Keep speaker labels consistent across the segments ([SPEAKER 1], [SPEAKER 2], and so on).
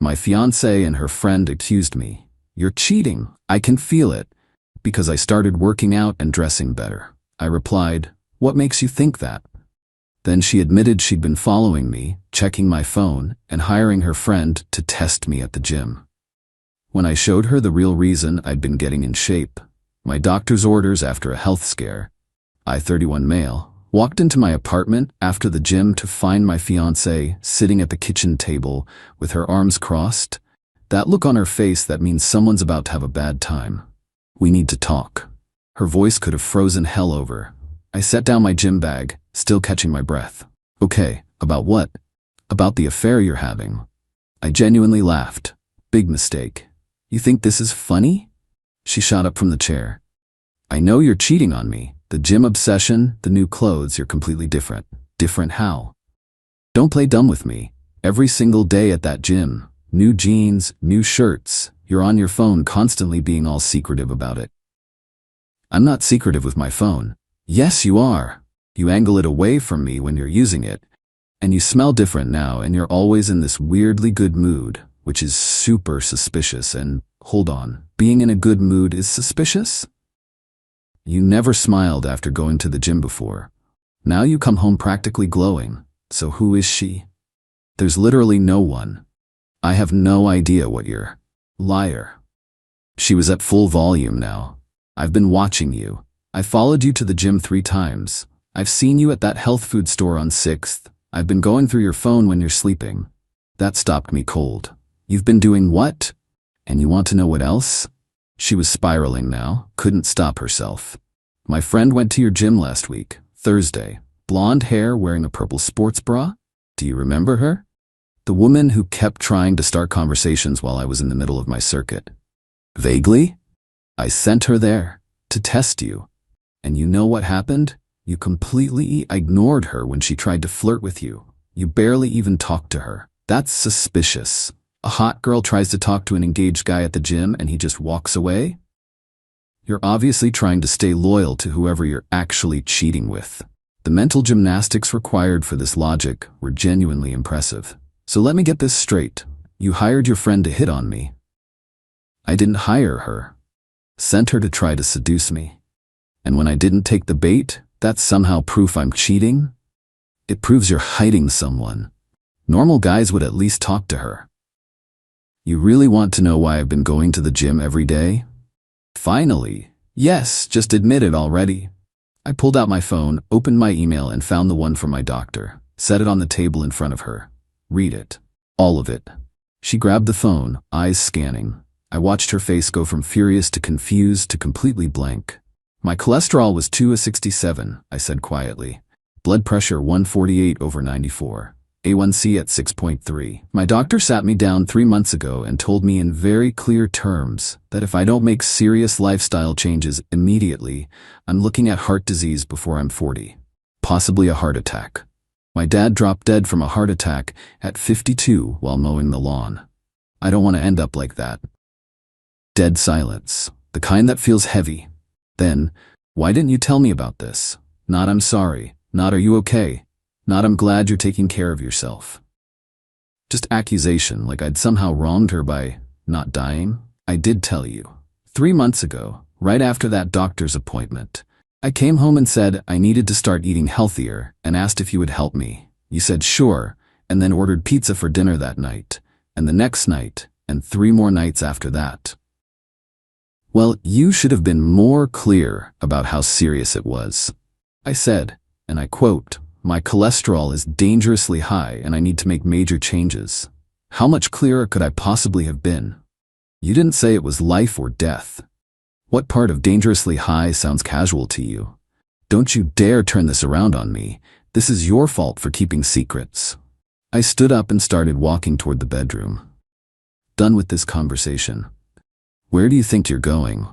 [SPEAKER 1] My fiancée and her friend accused me. You're cheating. I can feel it. Because I started working out and dressing better. I replied, what makes you think that? Then she admitted she'd been following me, checking my phone, and hiring her friend to test me at the gym. When I showed her the real reason I'd been getting in shape, my doctor's orders after a health scare, I, 31 male, walked into my apartment after the gym to find my fiancée sitting at the kitchen table with her arms crossed, that look on her face that means someone's about to have a bad time. We need to talk. Her voice could have frozen hell over. I set down my gym bag, still catching my breath. Okay, about what? About the affair you're having. I genuinely laughed. Big mistake. You think this is funny? She shot up from the chair. I know you're cheating on me. The gym obsession, the new clothes, you're completely different. Different how? Don't play dumb with me. Every single day at that gym. New jeans, new shirts. You're on your phone constantly being all secretive about it. I'm not secretive with my phone. Yes, you are. You angle it away from me when you're using it. And you smell different now, and you're always in this weirdly good mood, which is super suspicious. And hold on, being in a good mood is suspicious? You never smiled after going to the gym before. Now you come home practically glowing. So who is she? There's literally no one. I have no idea what you're. Liar. She was at full volume now. I've been watching you. I followed you to the gym 3 times. I've seen you at that health food store on 6th. I've been going through your phone when you're sleeping. That stopped me cold. You've been doing what? And you want to know what else? She was spiraling now, couldn't stop herself. My friend went to your gym last week, Thursday. Blonde hair, wearing a purple sports bra? Do you remember her? The woman who kept trying to start conversations while I was in the middle of my circuit. Vaguely? I sent her there to test you. And you know what happened? You completely ignored her when she tried to flirt with you. You barely even talked to her. That's suspicious. A hot girl tries to talk to an engaged guy at the gym and he just walks away? You're obviously trying to stay loyal to whoever you're actually cheating with. The mental gymnastics required for this logic were genuinely impressive. So let me get this straight. You hired your friend to hit on me. I didn't hire her. Sent her to try to seduce me. And when I didn't take the bait, that's somehow proof I'm cheating? It proves you're hiding someone. Normal guys would at least talk to her. You really want to know why I've been going to the gym every day? Finally. Yes, just admit it already. I pulled out my phone, opened my email, and found the one from my doctor. Set it on the table in front of her. Read it. All of it. She grabbed the phone, eyes scanning. I watched her face go from furious to confused to completely blank. My cholesterol was 2/67, I said quietly. Blood pressure 148/94. A1C at 6.3. My doctor sat me down 3 months ago and told me in very clear terms that if I don't make serious lifestyle changes immediately, I'm looking at heart disease before I'm 40. Possibly a heart attack. My dad dropped dead from a heart attack at 52 while mowing the lawn. I don't want to end up like that. Dead silence. The kind that feels heavy. Then, why didn't you tell me about this? Not I'm sorry. Not are you okay? Not I'm glad you're taking care of yourself. Just accusation, like I'd somehow wronged her by not dying. I did tell you. 3 months ago, right after that doctor's appointment, I came home and said I needed to start eating healthier and asked if you would help me. You said sure, and then ordered pizza for dinner that night, and the next night, and 3 more nights after that. Well, you should have been more clear about how serious it was. I said, and I quote, my cholesterol is dangerously high and I need to make major changes. How much clearer could I possibly have been? You didn't say it was life or death. What part of dangerously high sounds casual to you? Don't you dare turn this around on me. This is your fault for keeping secrets. I stood up and started walking toward the bedroom. Done with this conversation. Where do you think you're going?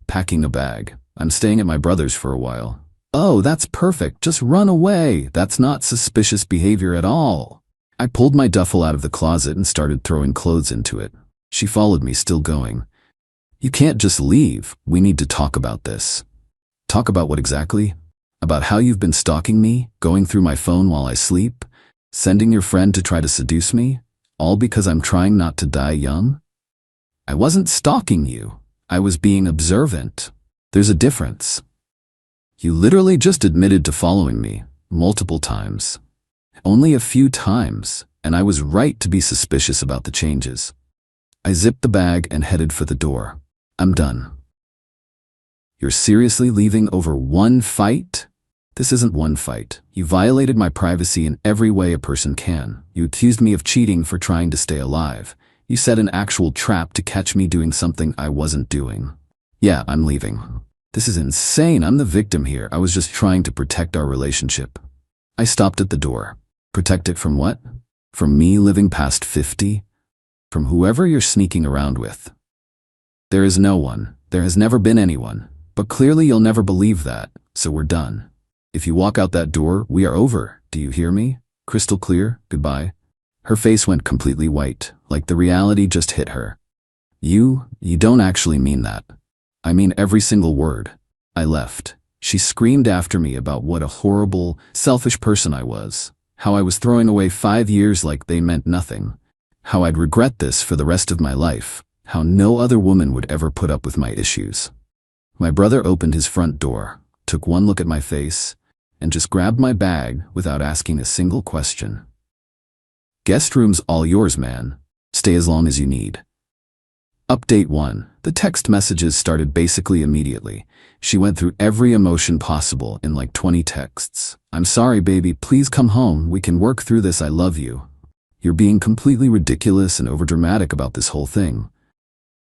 [SPEAKER 1] Packing a bag. I'm staying at my brother's for a while. Oh, that's perfect. Just run away. That's not suspicious behavior at all. I pulled my duffel out of the closet and started throwing clothes into it. She followed me, still going. You can't just leave. We need to talk about this. Talk about what exactly? About how you've been stalking me, going through my phone while I sleep, sending your friend to try to seduce me? all because I'm trying not to die young? I wasn't stalking you. I was being observant. There's a difference. You literally just admitted to following me multiple times. Only a few times, and I was right to be suspicious about the changes. I zipped the bag and headed for the door. I'm done. You're seriously leaving over one fight? This isn't one fight. You violated my privacy in every way a person can. You accused me of cheating for trying to stay alive. You set an actual trap to catch me doing something I wasn't doing. Yeah, I'm leaving. This is insane. I'm the victim here. I was just trying to protect our relationship. I stopped at the door. Protect it from what? From me living past 50? From whoever you're sneaking around with. There is no one. There has never been anyone. But clearly you'll never believe that, so we're done. If you walk out that door, we are over. Do you hear me? Crystal clear. Goodbye. Her face went completely white, like the reality just hit her. You don't actually mean that. I mean every single word. I left. She screamed after me about what a horrible, selfish person I was. How I was throwing away 5 years like they meant nothing. How I'd regret this for the rest of my life. How no other woman would ever put up with my issues. My brother opened his front door, took one look at my face, and just grabbed my bag without asking a single question. Guest room's all yours, man. Stay as long as you need. Update 1. The text messages started basically immediately. She went through every emotion possible in like 20 texts. I'm sorry, baby. Please come home. We can work through this. I love you. You're being completely ridiculous and overdramatic about this whole thing.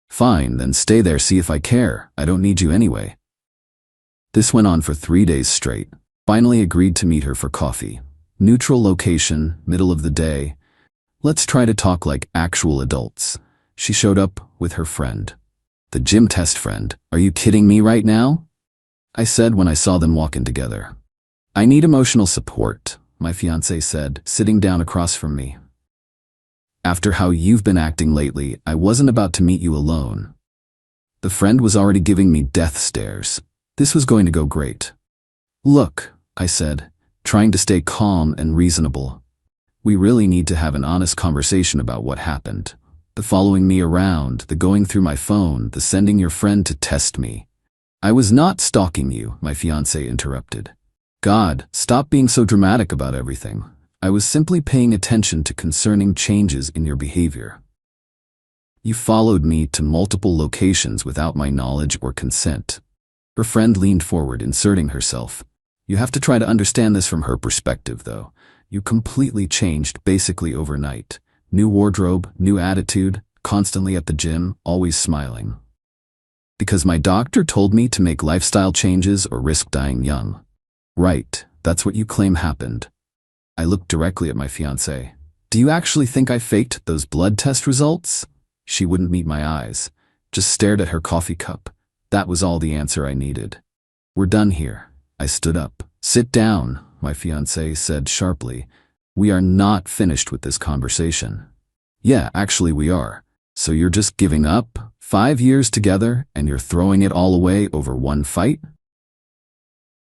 [SPEAKER 1] Fine, then stay there, see if I care. I don't need you anyway. This went on for 3 days straight. Finally agreed to meet her for coffee. Neutral location, middle of the day. Let's try to talk like actual adults. She showed up with her friend. The gym test friend. Are you kidding me right now? I said when I saw them walking together. I need emotional support, my fiancé said, sitting down across from me. After how you've been acting lately, I wasn't about to meet you alone. The friend was already giving me death stares. This was going to go great. Look, I said, trying to stay calm and reasonable. We really need to have an honest conversation about what happened. The following me around, the going through my phone, the sending your friend to test me. I was not stalking you, my fiancé interrupted. God, stop being so dramatic about everything. I was simply paying attention to concerning changes in your behavior. You followed me to multiple locations without my knowledge or consent. Her friend leaned forward, inserting herself. You have to try to understand this from her perspective, though. You completely changed basically overnight. New wardrobe, new attitude, constantly at the gym, always smiling. Because my doctor told me to make lifestyle changes or risk dying young. Right, that's what you claim happened. I looked directly at my fiancé. Do you actually think I faked those blood test results? She wouldn't meet my eyes, just stared at her coffee cup. That was all the answer I needed. We're done here. I stood up. Sit down, my fiancé said sharply. We are not finished with this conversation. Yeah, actually we are. So you're just giving up? 5 years together and you're throwing it all away over one fight?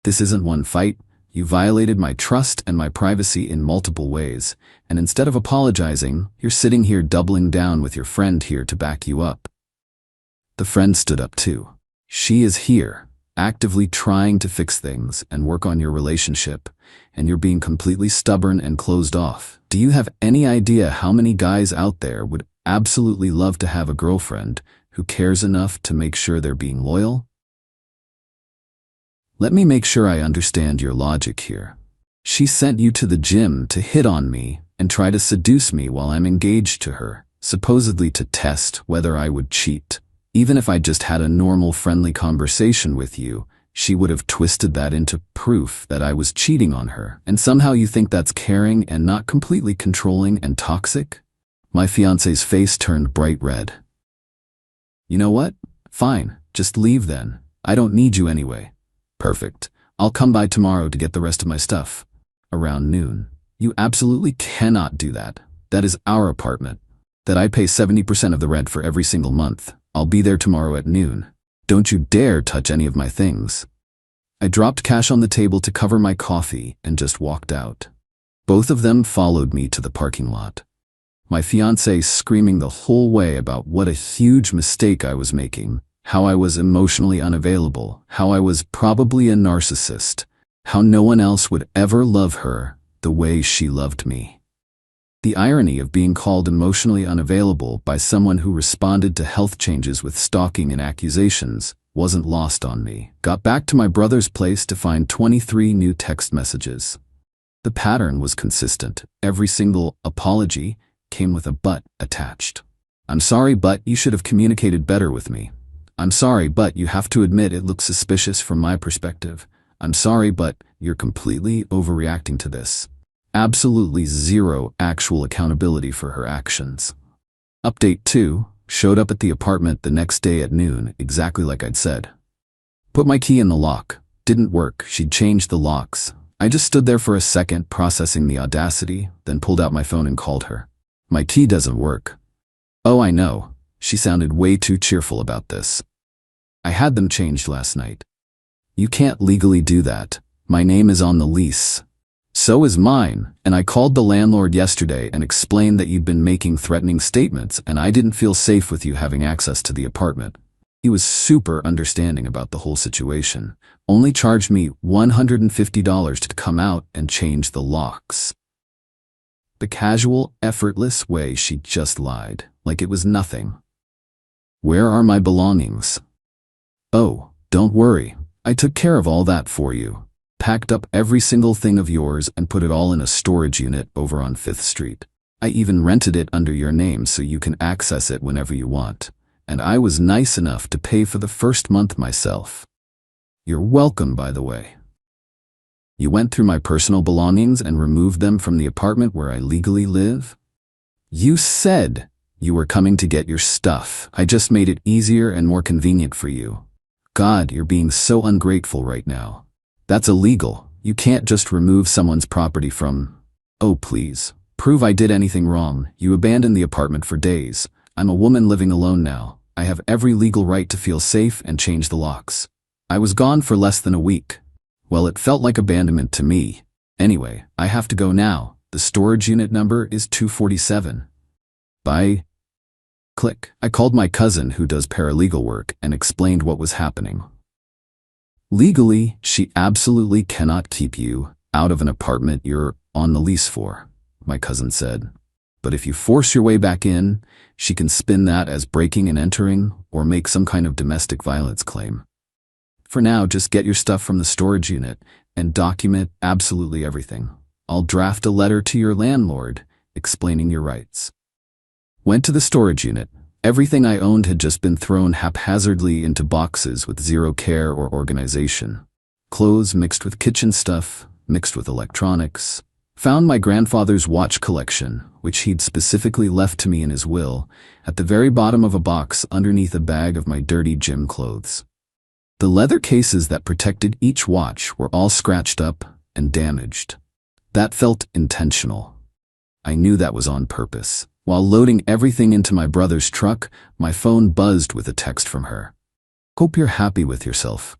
[SPEAKER 1] This isn't one fight. You violated my trust and my privacy in multiple ways, and instead of apologizing, you're sitting here doubling down with your friend here to back you up. The friend stood up too. She is here, actively trying to fix things and work on your relationship, and you're being completely stubborn and closed off. Do you have any idea how many guys out there would absolutely love to have a girlfriend who cares enough to make sure they're being loyal? Let me make sure I understand your logic here. She sent you to the gym to hit on me and try to seduce me while I'm engaged to her, supposedly to test whether I would cheat. Even if I just had a normal friendly conversation with you, she would have twisted that into proof that I was cheating on her. And somehow you think that's caring and not completely controlling and toxic? My fiancé's face turned bright red. You know what? Fine, just leave then. I don't need you anyway. Perfect. I'll come by tomorrow to get the rest of my stuff. Around noon. You absolutely cannot do that. That is our apartment. That I pay 70% of the rent for every single month. I'll be there tomorrow at noon. Don't you dare touch any of my things. I dropped cash on the table to cover my coffee and just walked out. Both of them followed me to the parking lot. My fiancé screaming the whole way about what a huge mistake I was making, how I was emotionally unavailable, how I was probably a narcissist, how no one else would ever love her the way she loved me. The irony of being called emotionally unavailable by someone who responded to health changes with stalking and accusations wasn't lost on me. Got back to my brother's place to find 23 new text messages. The pattern was consistent. Every single apology came with a but attached. I'm sorry, but you should have communicated better with me. I'm sorry, but you have to admit it looks suspicious from my perspective. I'm sorry, but you're completely overreacting to this. Absolutely zero actual accountability for her actions. Update 2, showed up at the apartment the next day at noon, exactly like I'd said. Put my key in the lock. Didn't work. She'd changed the locks. I just stood there for a second, processing the audacity, then pulled out my phone and called her. My key doesn't work. Oh, I know. She sounded way too cheerful about this. I had them changed last night. You can't legally do that. My name is on the lease. So is mine, and I called the landlord yesterday and explained that you'd been making threatening statements and I didn't feel safe with you having access to the apartment. He was super understanding about the whole situation, only charged me $150 to come out and change the locks. The casual, effortless way she just lied, like it was nothing. Where are my belongings? Oh, don't worry, I took care of all that for you. Packed up every single thing of yours and put it all in a storage unit over on 5th Street. I even rented it under your name so you can access it whenever you want. And I was nice enough to pay for the first month myself. You're welcome, by the way. You went through my personal belongings and removed them from the apartment where I legally live? You said you were coming to get your stuff. I just made it easier and more convenient for you. God, you're being so ungrateful right now. That's illegal. You can't just remove someone's property from... Oh, please. Prove I did anything wrong. You abandoned the apartment for days. I'm a woman living alone now. I have every legal right to feel safe and change the locks. I was gone for less than a week. Well, it felt like abandonment to me. Anyway, I have to go now. The storage unit number is 247. Bye. Click. I called my cousin who does paralegal work and explained what was happening. Legally, she absolutely cannot keep you out of an apartment you're on the lease for, my cousin said. But if you force your way back in, she can spin that as breaking and entering or make some kind of domestic violence claim. For now, just get your stuff from the storage unit and document absolutely everything. I'll draft a letter to your landlord explaining your rights. Went to the storage unit. Everything I owned had just been thrown haphazardly into boxes with zero care or organization. Clothes mixed with kitchen stuff, mixed with electronics. Found my grandfather's watch collection, which he'd specifically left to me in his will, at the very bottom of a box underneath a bag of my dirty gym clothes. The leather cases that protected each watch were all scratched up and damaged. That felt intentional. I knew that was on purpose. While loading everything into my brother's truck, my phone buzzed with a text from her. Hope you're happy with yourself.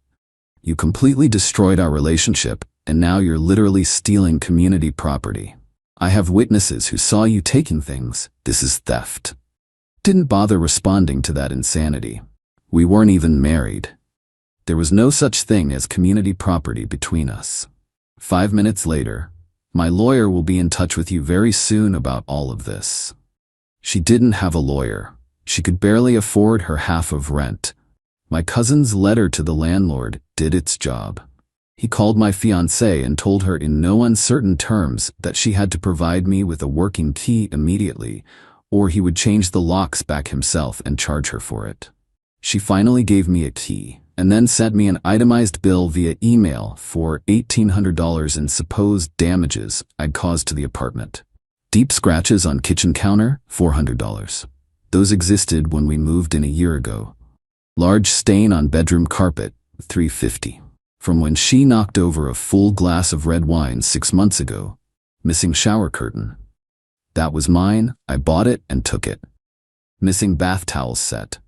[SPEAKER 1] You completely destroyed our relationship, and now you're literally stealing community property. I have witnesses who saw you taking things. This is theft. Didn't bother responding to that insanity. We weren't even married. There was no such thing as community property between us. 5 minutes later, my lawyer will be in touch with you very soon about all of this. She didn't have a lawyer. She could barely afford her half of rent. My cousin's letter to the landlord did its job. He called my fiancée and told her in no uncertain terms that she had to provide me with a working key immediately, or he would change the locks back himself and charge her for it. She finally gave me a key, and then sent me an itemized bill via email for $1,800 in supposed damages I'd caused to the apartment. Deep scratches on kitchen counter, $400. Those existed when we moved in a year ago. Large stain on bedroom carpet, $350. From when she knocked over a full glass of red wine 6 months ago. Missing shower curtain. That was mine, I bought it and took it. Missing bath towel set.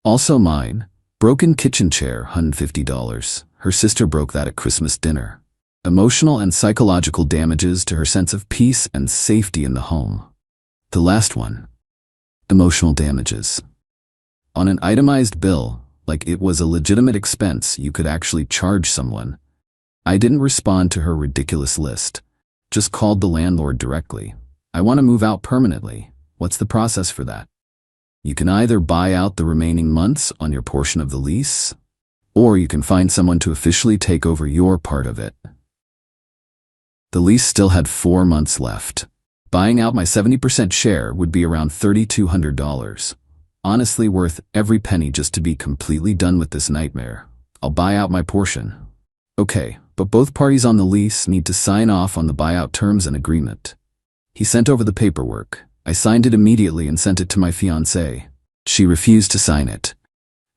[SPEAKER 1] Also mine. Broken kitchen chair, $150. Her sister broke that at Christmas dinner. Emotional and psychological damages to her sense of peace and safety in the home. The last one. Emotional damages. On an itemized bill, like it was a legitimate expense you could actually charge someone, I didn't respond to her ridiculous list. Just called the landlord directly. I want to move out permanently. What's the process for that? You can either buy out the remaining months on your portion of the lease, or you can find someone to officially take over your part of it. The lease still had 4 months left. Buying out my 70% share would be around $3,200. Honestly worth every penny just to be completely done with this nightmare. I'll buy out my portion. Okay, but both parties on the lease need to sign off on the buyout terms and agreement. He sent over the paperwork. I signed it immediately and sent it to my fiancée. She refused to sign it.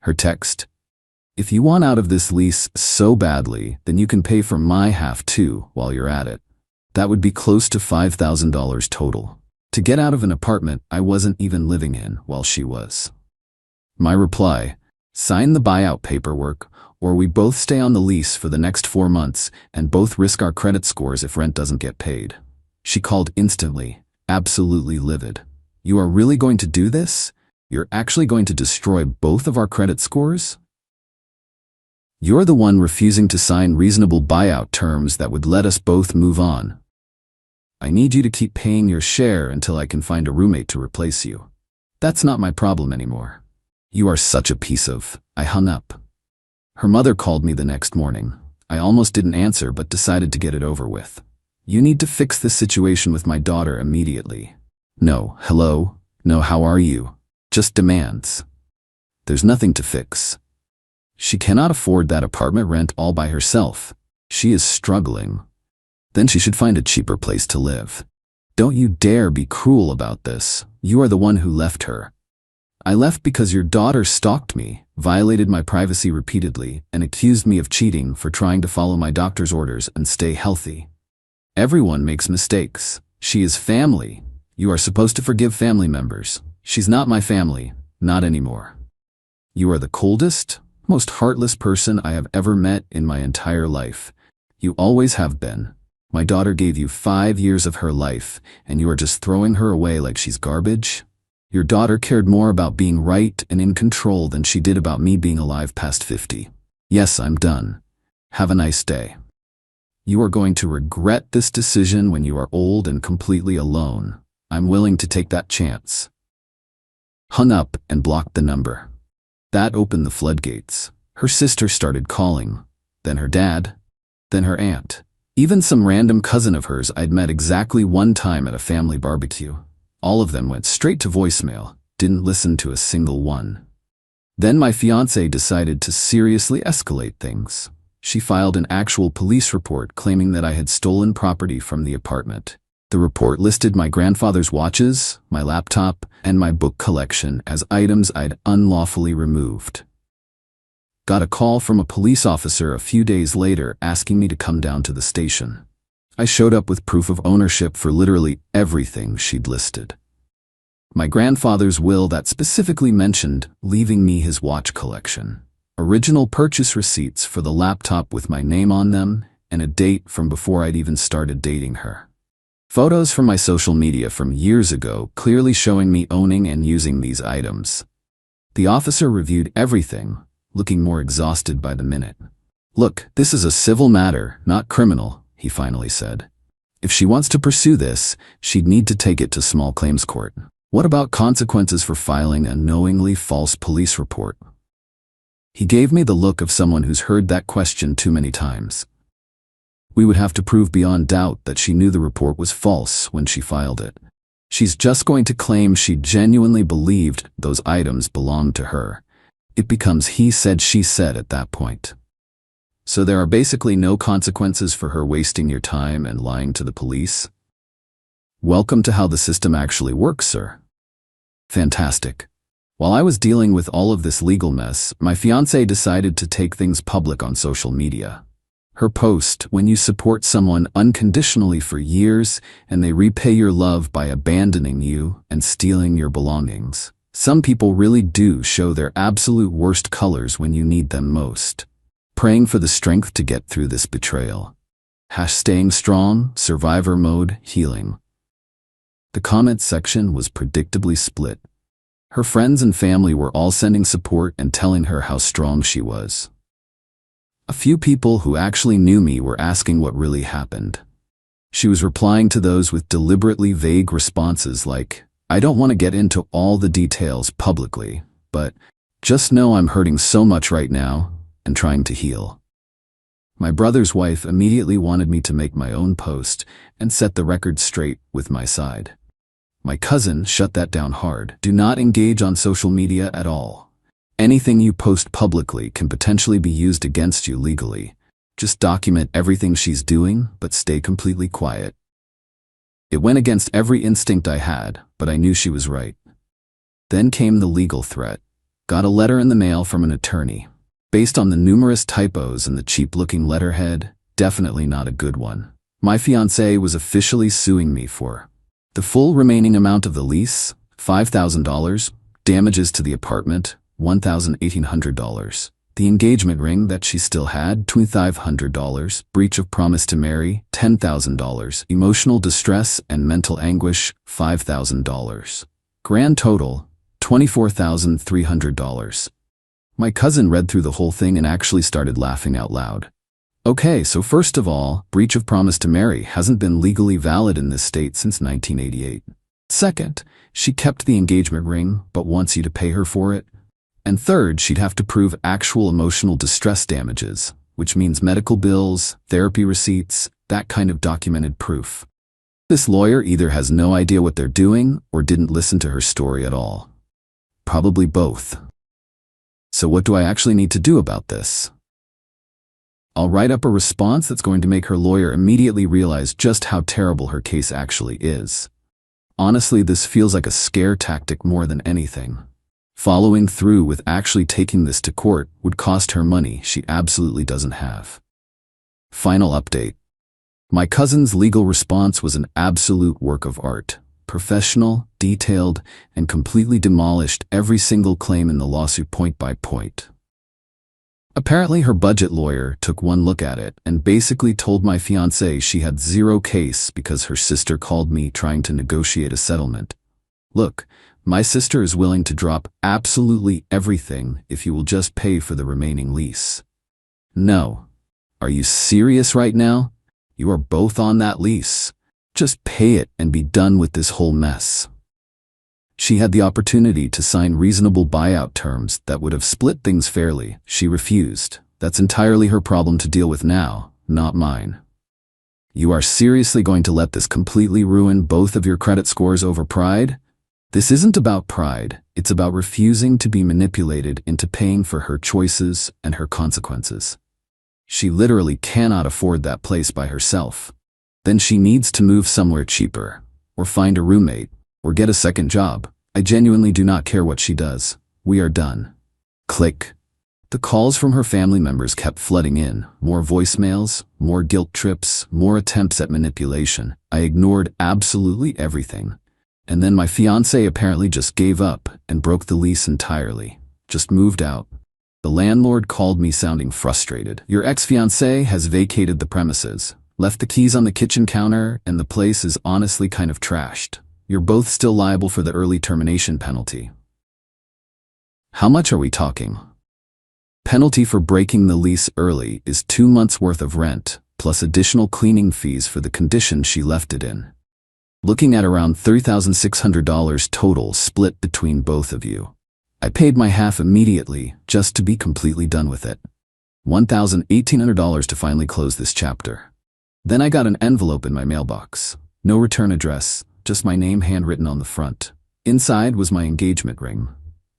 [SPEAKER 1] Her text: "If you want out of this lease so badly, then you can pay for my half too while you're at it." That would be close to $5,000 total. To get out of an apartment I wasn't even living in while she was. My reply: sign the buyout paperwork, or we both stay on the lease for the next 4 months and both risk our credit scores if rent doesn't get paid. She called instantly, absolutely livid. "You are really going to do this? You're actually going to destroy both of our credit scores? You're the one refusing to sign reasonable buyout terms that would let us both move on. I need you to keep paying your share until I can find a roommate to replace you. That's not my problem anymore. You are such a piece of..." I hung up. Her mother called me the next morning. I almost didn't answer but decided to get it over with. "You need to fix this situation with my daughter immediately." No, hello, no, how are you? Just demands. There's nothing to fix. She cannot afford that apartment rent all by herself. She is struggling. Then she should find a cheaper place to live. Don't you dare be cruel about this. You are the one who left her. I left because your daughter stalked me, violated my privacy repeatedly, and accused me of cheating for trying to follow my doctor's orders and stay healthy. Everyone makes mistakes. She is family. You are supposed to forgive family members. She's not my family, not anymore. You are the coldest, most heartless person I have ever met in my entire life. You always have been. My daughter gave you 5 years of her life, and you are just throwing her away like she's garbage? Your daughter cared more about being right and in control than she did about me being alive past 50. Yes, I'm done. Have a nice day. You are going to regret this decision when you are old and completely alone. I'm willing to take that chance. Hung up and blocked the number. That opened the floodgates. Her sister started calling, then her dad, then her aunt. Even some random cousin of hers I'd met exactly one time at a family barbecue. All of them went straight to voicemail, didn't listen to a single one. Then my fiancée decided to seriously escalate things. She filed an actual police report claiming that I had stolen property from the apartment. The report listed my grandfather's watches, my laptop, and my book collection as items I'd unlawfully removed. Got a call from a police officer a few days later asking me to come down to the station. I showed up with proof of ownership for literally everything she'd listed. My grandfather's will that specifically mentioned leaving me his watch collection, original purchase receipts for the laptop with my name on them, and a date from before I'd even started dating her. Photos from my social media from years ago clearly showing me owning and using these items. The officer reviewed everything, looking more exhausted by the minute. "Look, this is a civil matter, not criminal," he finally said. "If she wants to pursue this, she'd need to take it to small claims court. What about consequences for filing a knowingly false police report?" He gave me the look of someone who's heard that question too many times. We would have to prove beyond doubt that she knew the report was false when she filed it. She's just going to claim she genuinely believed those items belonged to her. It becomes he said, she said at that point. So there are basically no consequences for her wasting your time and lying to the police? Welcome to how the system actually works, sir. Fantastic. While I was dealing with all of this legal mess, my fiancée decided to take things public on social media. Her post, "When you support someone unconditionally for years and they repay your love by abandoning you and stealing your belongings. Some people really do show their absolute worst colors when you need them most. Praying for the strength to get through this betrayal. # staying strong, survivor mode, healing." The comments section was predictably split. Her friends and family were all sending support and telling her how strong she was. A few people who actually knew me were asking what really happened. She was replying to those with deliberately vague responses like, "I don't want to get into all the details publicly, but just know I'm hurting so much right now and trying to heal." My brother's wife immediately wanted me to make my own post and set the record straight with my side. My cousin shut that down hard. Do not engage on social media at all. Anything you post publicly can potentially be used against you legally. Just document everything she's doing, but stay completely quiet. It went against every instinct I had, but I knew she was right. Then came the legal threat. Got a letter in the mail from an attorney. Based on the numerous typos and the cheap-looking letterhead, definitely not a good one. My fiancé was officially suing me for the full remaining amount of the lease, $5,000, damages to the apartment, $1,800, the engagement ring that she still had, $2,500, breach of promise to marry, $10,000, emotional distress and mental anguish, $5,000. Grand total, $24,300. My cousin read through the whole thing and actually started laughing out loud. Okay, so first of all, breach of promise to marry hasn't been legally valid in this state since 1988. Second, she kept the engagement ring but wants you to pay her for it. And third, she'd have to prove actual emotional distress damages, which means medical bills, therapy receipts, that kind of documented proof. This lawyer either has no idea what they're doing or didn't listen to her story at all. Probably both. So what do I actually need to do about this? I'll write up a response that's going to make her lawyer immediately realize just how terrible her case actually is. Honestly, this feels like a scare tactic more than anything. Following through with actually taking this to court would cost her money she absolutely doesn't have. Final update. My cousin's legal response was an absolute work of art. Professional, detailed, and completely demolished every single claim in the lawsuit point by point. Apparently her budget lawyer took one look at it and basically told my fiancé she had zero case because her sister called me trying to negotiate a settlement. Look, my sister is willing to drop absolutely everything if you will just pay for the remaining lease. No. Are you serious right now? You are both on that lease. Just pay it and be done with this whole mess. She had the opportunity to sign reasonable buyout terms that would have split things fairly. She refused. That's entirely her problem to deal with now, not mine. You are seriously going to let this completely ruin both of your credit scores over pride? This isn't about pride, it's about refusing to be manipulated into paying for her choices and her consequences. She literally cannot afford that place by herself. Then she needs to move somewhere cheaper, or find a roommate, or get a second job. I genuinely do not care what she does. We are done. Click. The calls from her family members kept flooding in. More voicemails, more guilt trips, more attempts at manipulation. I ignored absolutely everything. And then my fiancé apparently just gave up and broke the lease entirely. Just moved out. The landlord called me sounding frustrated. Your ex-fiancé has vacated the premises, left the keys on the kitchen counter, and the place is honestly kind of trashed. You're both still liable for the early termination penalty. How much are we talking? Penalty for breaking the lease early is 2 months' worth of rent, plus additional cleaning fees for the condition she left it in. Looking at around $3,600 total split between both of you. I paid my half immediately, just to be completely done with it. $1,800 to finally close this chapter. Then I got an envelope in my mailbox. No return address, just my name handwritten on the front. Inside was my engagement ring,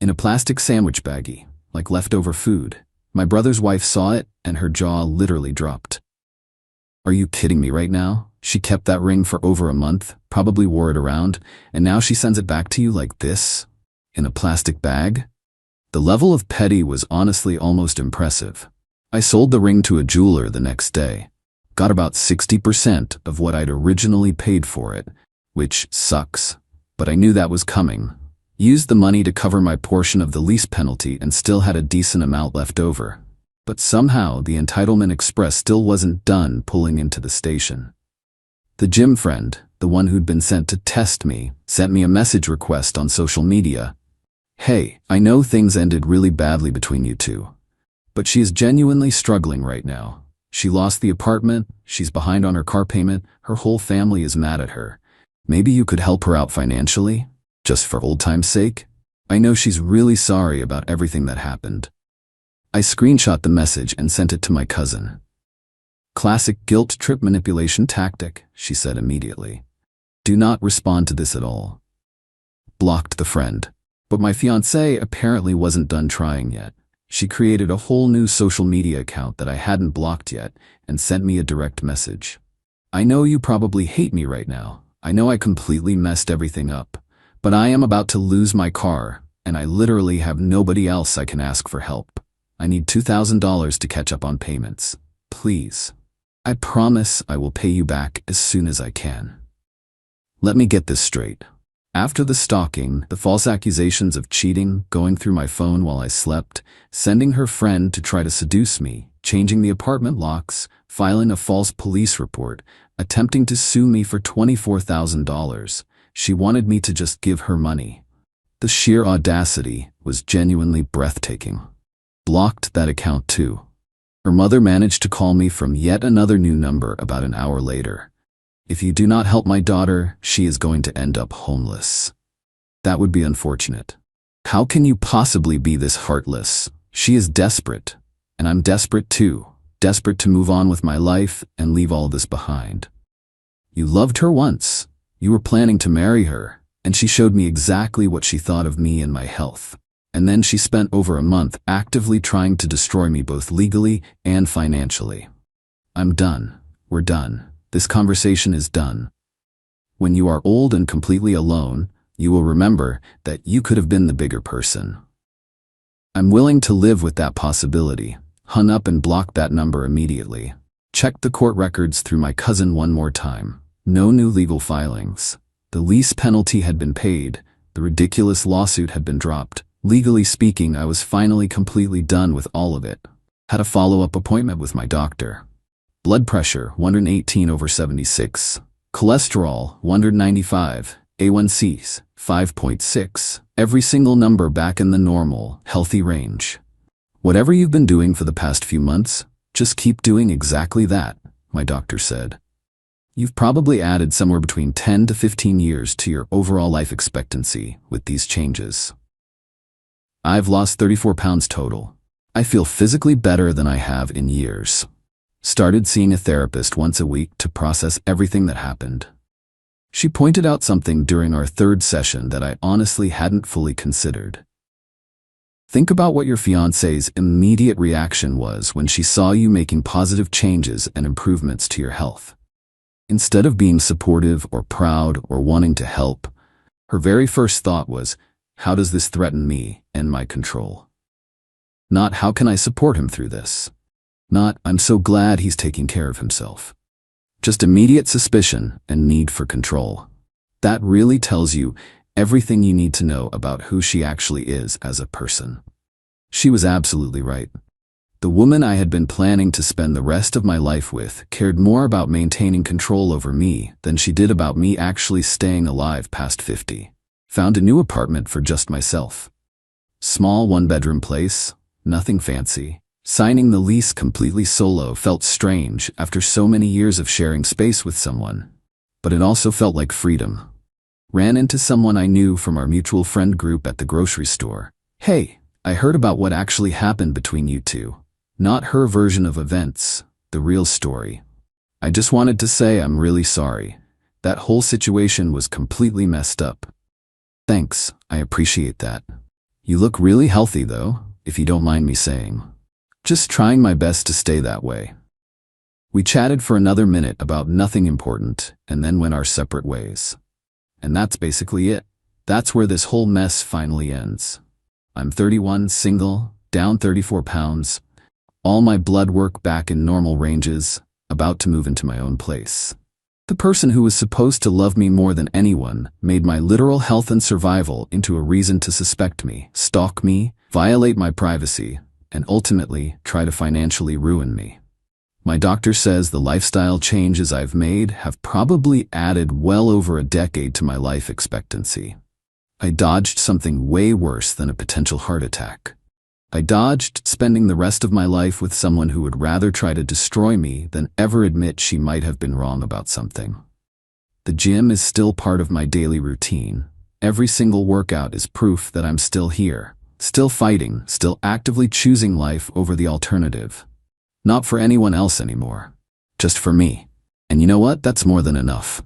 [SPEAKER 1] in a plastic sandwich baggie, like leftover food. My brother's wife saw it, and her jaw literally dropped. Are you kidding me right now? She kept that ring for over a month, probably wore it around, and now she sends it back to you like this? In a plastic bag? The level of petty was honestly almost impressive. I sold the ring to a jeweler the next day. Got about 60% of what I'd originally paid for it, which sucks, but I knew that was coming. Used the money to cover my portion of the lease penalty and still had a decent amount left over. But somehow the entitlement express still wasn't done pulling into the station. The gym friend, the one who'd been sent to test me, sent me a message request on social media. Hey, I know things ended really badly between you two, but she is genuinely struggling right now. She lost the apartment, she's behind on her car payment, her whole family is mad at her. Maybe you could help her out financially? Just for old time's sake? I know she's really sorry about everything that happened. I screenshot the message and sent it to my cousin. Classic guilt trip manipulation tactic, she said immediately. Do not respond to this at all. Blocked the friend. But my fiancée apparently wasn't done trying yet. She created a whole new social media account that I hadn't blocked yet and sent me a direct message. I know you probably hate me right now. I know I completely messed everything up. But I am about to lose my car, and I literally have nobody else I can ask for help. I need $2,000 to catch up on payments. Please. I promise I will pay you back as soon as I can. Let me get this straight. After the stalking, the false accusations of cheating, going through my phone while I slept, sending her friend to try to seduce me, changing the apartment locks, filing a false police report, attempting to sue me for $24,000, she wanted me to just give her money. The sheer audacity was genuinely breathtaking. Blocked that account too. Her mother managed to call me from yet another new number about an hour later. If you do not help my daughter, she is going to end up homeless. That would be unfortunate. How can you possibly be this heartless? She is desperate, and I'm desperate too. Desperate to move on with my life and leave all this behind. You loved her once. You were planning to marry her, and she showed me exactly what she thought of me and my health. And then she spent over a month actively trying to destroy me both legally and financially. I'm done. We're done. This conversation is done. When you are old and completely alone, you will remember that you could have been the bigger person. I'm willing to live with that possibility. Hung up and blocked that number immediately. Checked the court records through my cousin one more time. No new legal filings. The lease penalty had been paid. The ridiculous lawsuit had been dropped. Legally speaking, I was finally completely done with all of it. Had a follow-up appointment with my doctor. Blood pressure, 118/76. Cholesterol, 195. A1Cs, 5.6. Every single number back in the normal, healthy range. Whatever you've been doing for the past few months, just keep doing exactly that, my doctor said. You've probably added somewhere between 10 to 15 years to your overall life expectancy with these changes. I've lost 34 pounds total. I feel physically better than I have in years. Started seeing a therapist once a week to process everything that happened. She pointed out something during our third session that I honestly hadn't fully considered. Think about what your fiancé's immediate reaction was when she saw you making positive changes and improvements to your health. Instead of being supportive or proud or wanting to help, her very first thought was, how does this threaten me and my control? Not, how can I support him through this? Not, I'm so glad he's taking care of himself. Just immediate suspicion and need for control. That really tells you everything you need to know about who she actually is as a person. She was absolutely right. The woman I had been planning to spend the rest of my life with cared more about maintaining control over me than she did about me actually staying alive past 50. Found a new apartment for just myself. Small one-bedroom place, nothing fancy. Signing the lease completely solo felt strange after so many years of sharing space with someone, but it also felt like freedom. Ran into someone I knew from our mutual friend group at the grocery store. Hey, I heard about what actually happened between you two. Not her version of events, the real story. I just wanted to say I'm really sorry. That whole situation was completely messed up. Thanks, I appreciate that. You look really healthy though, if you don't mind me saying. Just trying my best to stay that way. We chatted for another minute about nothing important and then went our separate ways. And that's basically it. That's where this whole mess finally ends. I'm 31, single, down 34 pounds, all my blood work back in normal ranges, about to move into my own place. The person who was supposed to love me more than anyone made my literal health and survival into a reason to suspect me, stalk me, violate my privacy, and ultimately try to financially ruin me. My doctor says the lifestyle changes I've made have probably added well over a decade to my life expectancy. I dodged something way worse than a potential heart attack. I dodged spending the rest of my life with someone who would rather try to destroy me than ever admit she might have been wrong about something. The gym is still part of my daily routine. Every single workout is proof that I'm still here, still fighting, still actively choosing life over the alternative. Not for anyone else anymore. Just for me. And you know what? That's more than enough.